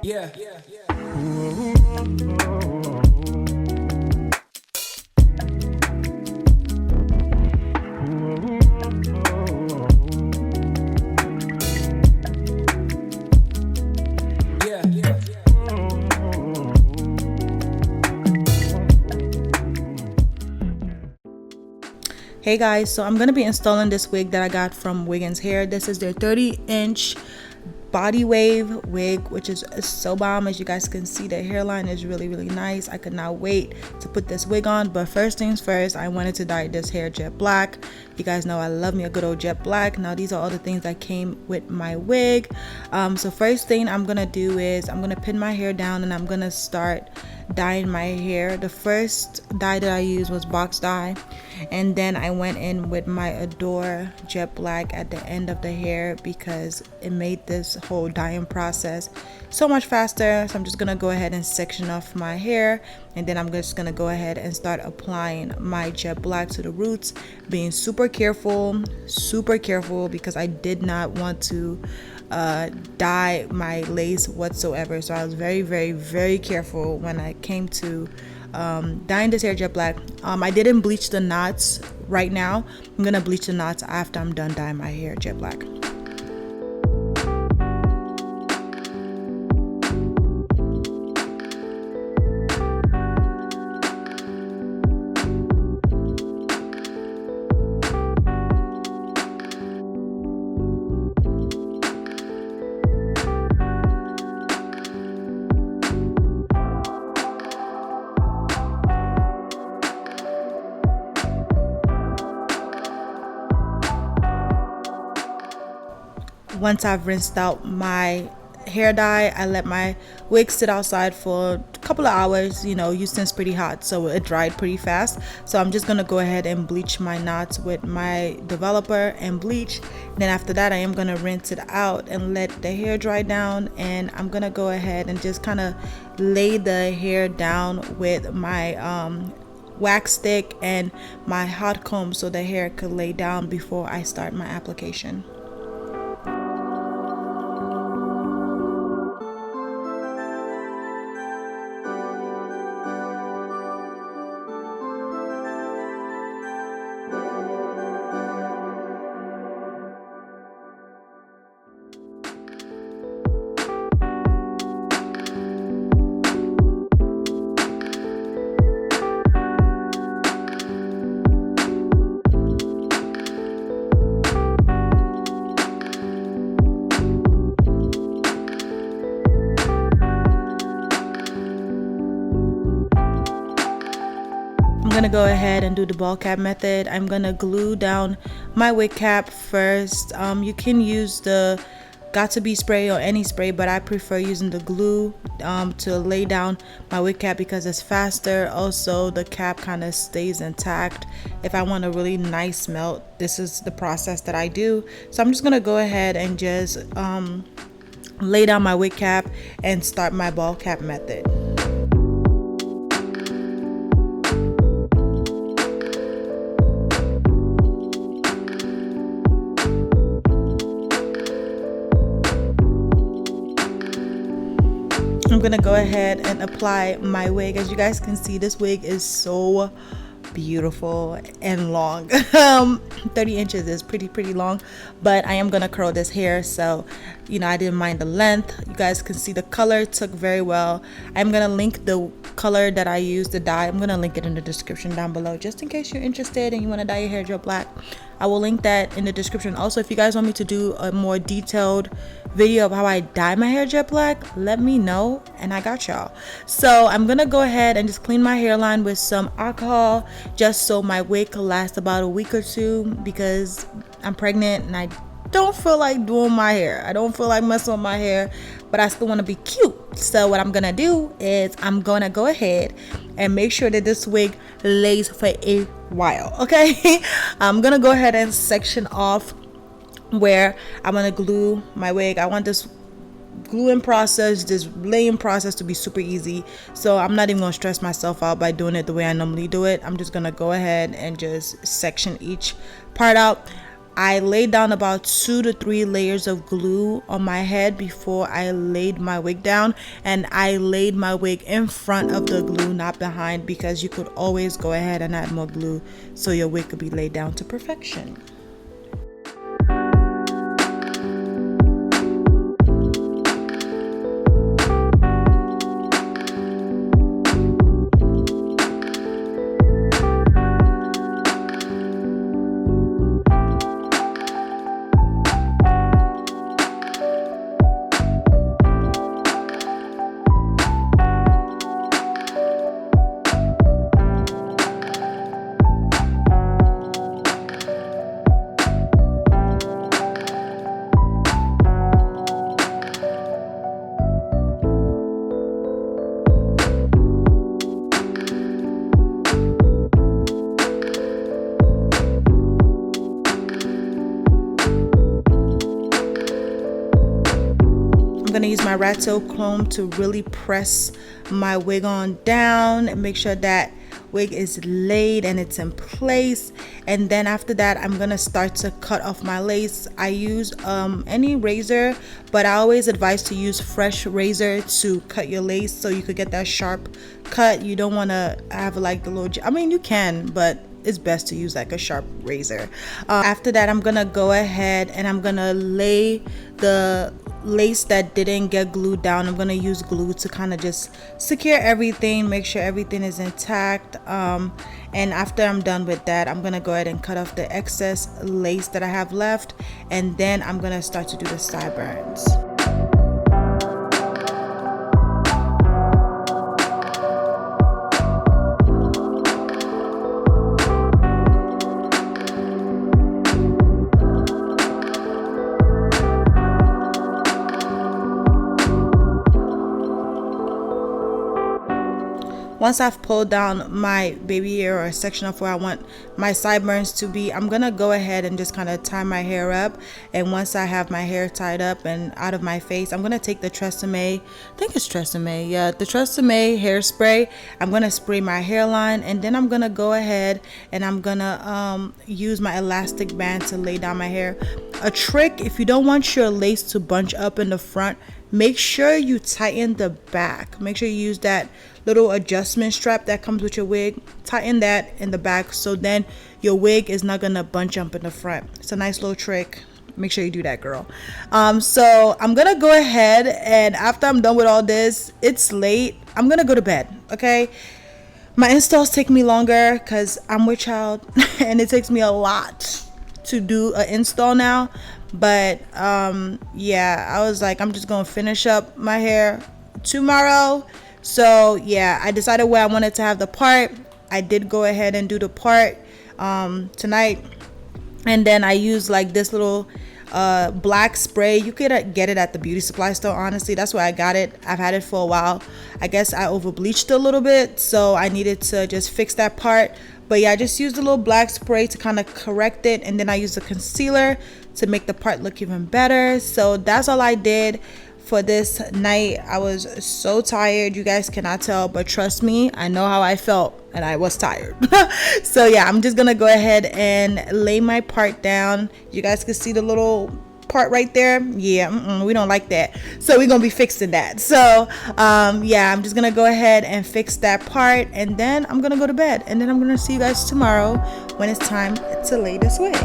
Yeah. Hey guys, so I'm gonna be installing this wig that I got from Wiggins Hair. This is their 30-inch body wave wig, which is so bomb. As you guys can see, the hairline is really nice. I could not wait to put this wig on, but first things first, I wanted to dye this hair jet black. You guys know I love me a good old jet black. Now these are all the things that came with my wig. So first thing I'm gonna do is I'm gonna pin my hair down and I'm gonna start dyeing my hair. The first dye that I used was box dye, and then I went in with my Adore jet black at the end of the hair because it made this whole dyeing process so much faster. So I'm just gonna go ahead and section off my hair, and then I'm just gonna go ahead and start applying my jet black to the roots, being super careful because I did not want to dye my lace whatsoever. So I was very careful when I came to dyeing this hair jet black. I didn't bleach the knots right now. I'm gonna bleach the knots after I'm done dyeing my hair jet black. Once I've rinsed out my hair dye, I let my wig sit outside for a couple of hours. You know, Houston's pretty hot, so it dried pretty fast. So I'm just gonna go ahead and bleach my knots with my developer and bleach. Then after that, I am gonna rinse it out and let the hair dry down, and I'm gonna go ahead and just kind of lay the hair down with my wax stick and my hot comb so the hair could lay down before I start my application. I'm gonna go ahead and do the ball cap method. I'm gonna glue down my wig cap first. You can use the got to be spray or any spray, but I prefer using the glue to lay down my wig cap because it's faster. Also, the cap kind of stays intact. If I want a really nice melt, this is the process that I do. So I'm just gonna go ahead and just lay down my wig cap and start my ball cap method. I'm gonna go ahead and apply my wig. As you guys can see, this wig is so beautiful and long. 30 inches is pretty long, but I am gonna curl this hair, so you know I didn't mind the length. You guys can see the color took very well. I'm gonna link the color that I used to dye. I'm gonna link it in the description down below, just in case you're interested and you want to dye your hair jet black. I will link that in the description. Also, if you guys want me to do a more detailed video of how I dye my hair jet black, let me know and I got y'all. So I'm gonna go ahead and just clean my hairline with some alcohol, just so my wig could last about a week or two, because I'm pregnant and I don't feel like doing my hair. I don't feel like messing with my hair, but I still want to be cute. So what I'm gonna do is I'm gonna go ahead and make sure that this wig lays for a while. Okay. I'm gonna go ahead and section off where I'm gonna glue my wig. I want this gluing process, this laying process, to be super easy, so I'm not even gonna stress myself out by doing it the way I normally do it. I'm just gonna go ahead and just section each part out. I laid down about 2 to 3 layers of glue on my head before I laid my wig down, and I laid my wig in front of the glue, not behind, because you could always go ahead and add more glue so your wig could be laid down to perfection. I'm gonna use my rat tail comb to really press my wig on down and make sure that wig is laid and it's in place. And then after that, I'm gonna start to cut off my lace. I use any razor, but I always advise to use fresh razor to cut your lace so you could get that sharp cut. You don't want to have like the little, I mean you can, but it's best to use like a sharp razor. After that, I'm gonna go ahead and I'm gonna lay the lace that didn't get glued down. I'm gonna use glue to kind of just secure everything, make sure everything is intact. And after I'm done with that, I'm gonna go ahead and cut off the excess lace that I have left, and then I'm gonna start to do the sideburns. Once I've pulled down my baby hair or a section of where I want my sideburns to be, I'm gonna go ahead and just kind of tie my hair up. And once I have my hair tied up and out of my face, I'm gonna take the Tresemme, I think it's Tresemme, yeah, the Tresemme hairspray. I'm gonna spray my hairline, and then I'm gonna go ahead and I'm gonna use my elastic band to lay down my hair. A trick, if you don't want your lace to bunch up in the front, make sure you tighten the back. Make sure you use that little adjustment strap that comes with your wig. Tighten that in the back so then your wig is not gonna bunch up in the front. It's a nice little trick. Make sure you do that, girl. So I'm gonna go ahead, and after I'm done with all this, it's late, I'm gonna go to bed. Okay, my installs take me longer because I'm with child and it takes me a lot to do an install now. But yeah, I was like, I'm just gonna finish up my hair tomorrow. So yeah, I decided where I wanted to have the part. I did go ahead and do the part tonight, and then I used like this little black spray. You could get it at the beauty supply store, honestly. That's where I got it. I've had it for a while. I guess I over bleached a little bit, so I needed to just fix that part. But yeah, I just used a little black spray to kind of correct it, and then I used a concealer to make the part look even better. So that's all I did for this night. I was so tired, you guys cannot tell, but trust me, I know how I felt, and I was tired. So yeah, I'm just gonna go ahead and lay my part down. You guys can see the little part right there. Yeah, we don't like that, so we're gonna be fixing that. So yeah, I'm just gonna go ahead and fix that part, and then I'm gonna go to bed, and then I'm gonna see you guys tomorrow when it's time to lay this wig.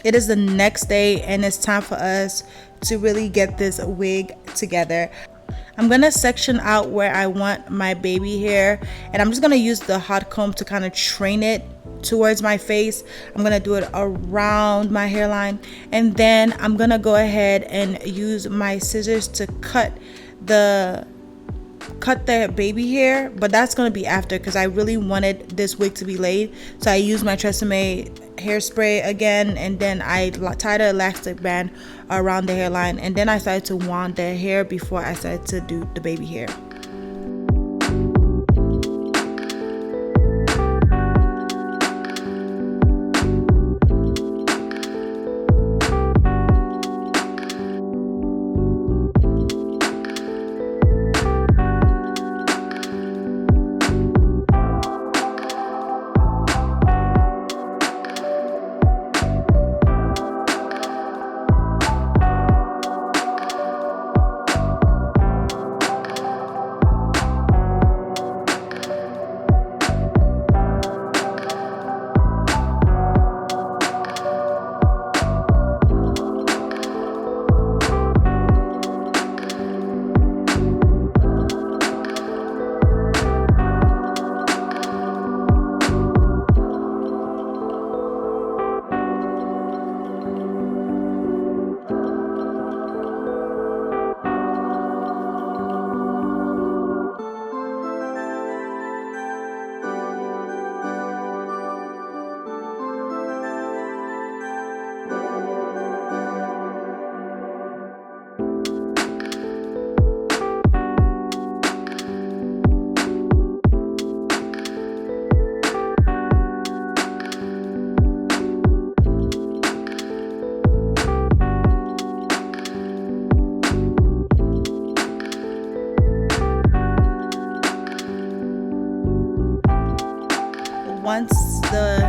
It is the next day and it's time for us to really get this wig together. I'm gonna section out where I want my baby hair, and I'm just gonna use the hot comb to kind of train it towards my face. I'm gonna do it around my hairline, and then I'm gonna go ahead and use my scissors to cut the baby hair, but that's gonna be after, because I really wanted this wig to be laid. So I used my Tresemme hairspray again, and then I tied an elastic band around the hairline, and then I started to wand the hair before I started to do the baby hair. Once the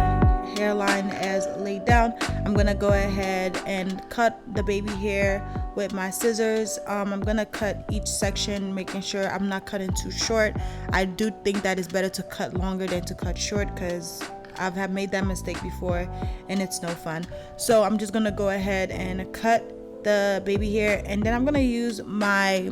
hairline is laid down, I'm gonna go ahead and cut the baby hair with my scissors. I'm gonna cut each section, making sure I'm not cutting too short. I do think that it's better to cut longer than to cut short, because I've made that mistake before and it's no fun. So I'm just gonna go ahead and cut the baby hair, and then I'm gonna use my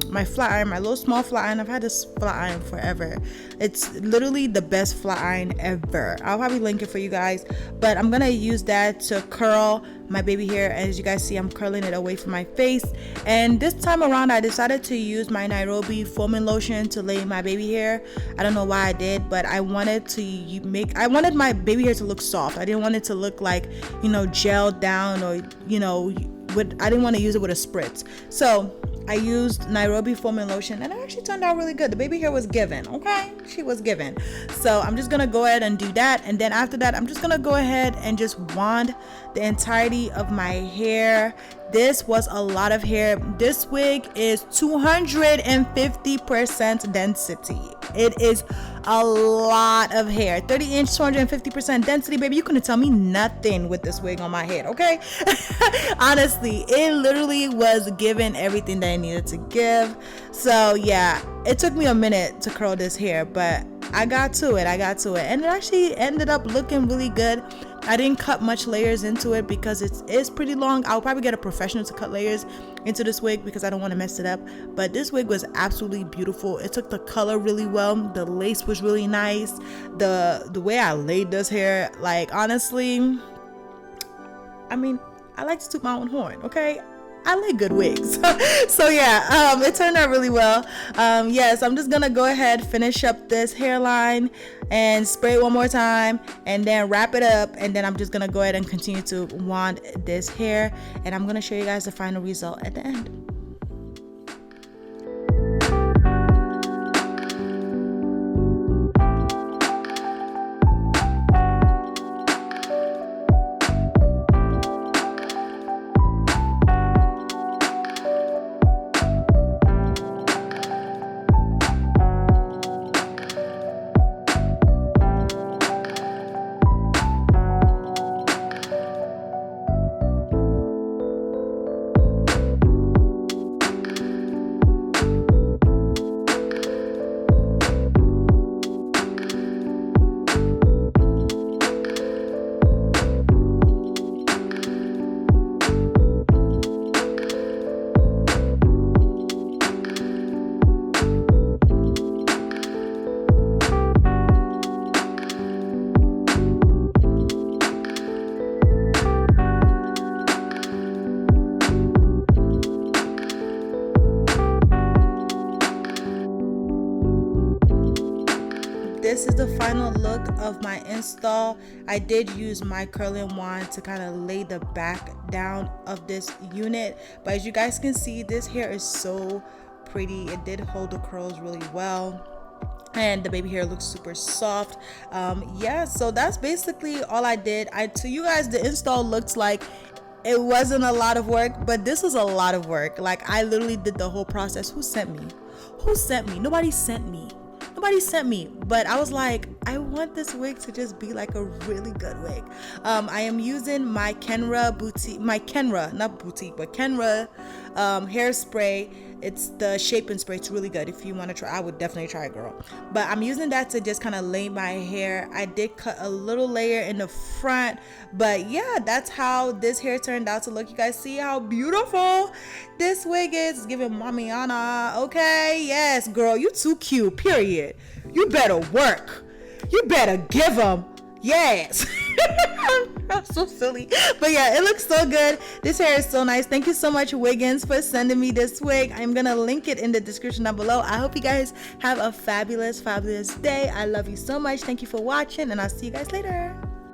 my flat iron, my little small flat iron. I've had this flat iron forever. It's literally the best flat iron ever. I'll probably link it for you guys, but I'm gonna use that to curl my baby hair. As you guys see, I'm curling it away from my face, and this time around I decided to use my Nairobi foaming lotion to lay my baby hair. I don't know why I did, but I wanted my baby hair to look soft. I didn't want it to look like, gelled down, or I didn't want to use it with a spritz. So I used Nairobi foaming lotion, and it actually turned out really good. The baby hair was given, okay? She was given. So I'm just gonna go ahead and do that, and then after that, I'm just gonna go ahead and just wand the entirety of my hair. This was a lot of hair. This wig is 250% density. It is a lot of hair. 30-inch, 250% density, baby. You couldn't tell me nothing with this wig on my head, okay? Honestly, it literally was given everything that I needed to give. So yeah, it took me a minute to curl this hair, but I got to it, and it actually ended up looking really good. I didn't cut much layers into it because it is pretty long. I'll probably get a professional to cut layers into this wig because I don't want to mess it up. But this wig was absolutely beautiful. It took the color really well. The lace was really nice. The way I laid this hair, like, honestly, I mean, I like to toot my own horn, okay? I like good wigs. So yeah, it turned out really well. Yes, I'm just gonna go ahead, finish up this hairline and spray it one more time, and then wrap it up, and then I'm just gonna go ahead and continue to wand this hair, and I'm gonna show you guys the final result at the end. final look of my install. I did use my curling wand to kind of lay the back down of this unit, but as you guys can see, this hair is so pretty. It did hold the curls really well, and the baby hair looks super soft. Yeah, so that's basically all I did. To you guys, the install looks like it wasn't a lot of work, but this was a lot of work. Like, I literally did the whole process. Who sent me? Nobody sent me. But I was like, I want this wig to just be like a really good wig. I am using my Kenra hairspray. It's the shaping spray. It's really good. If you want to try, I would definitely try it, girl. But I'm using that to just kind of lay my hair. I did cut a little layer in the front, but yeah, that's how this hair turned out to look. You guys see how beautiful this wig is? It's giving mamiana. Okay, yes, girl, you too cute, period. You better work. You better give them. Yes. I'm so silly, but yeah, it looks so good. This hair is so nice. Thank you so much, Wiggins, for sending me this wig. I'm gonna link it in the description down below. I hope you guys have a fabulous day. I love you so much. Thank you for watching, and I'll see you guys later.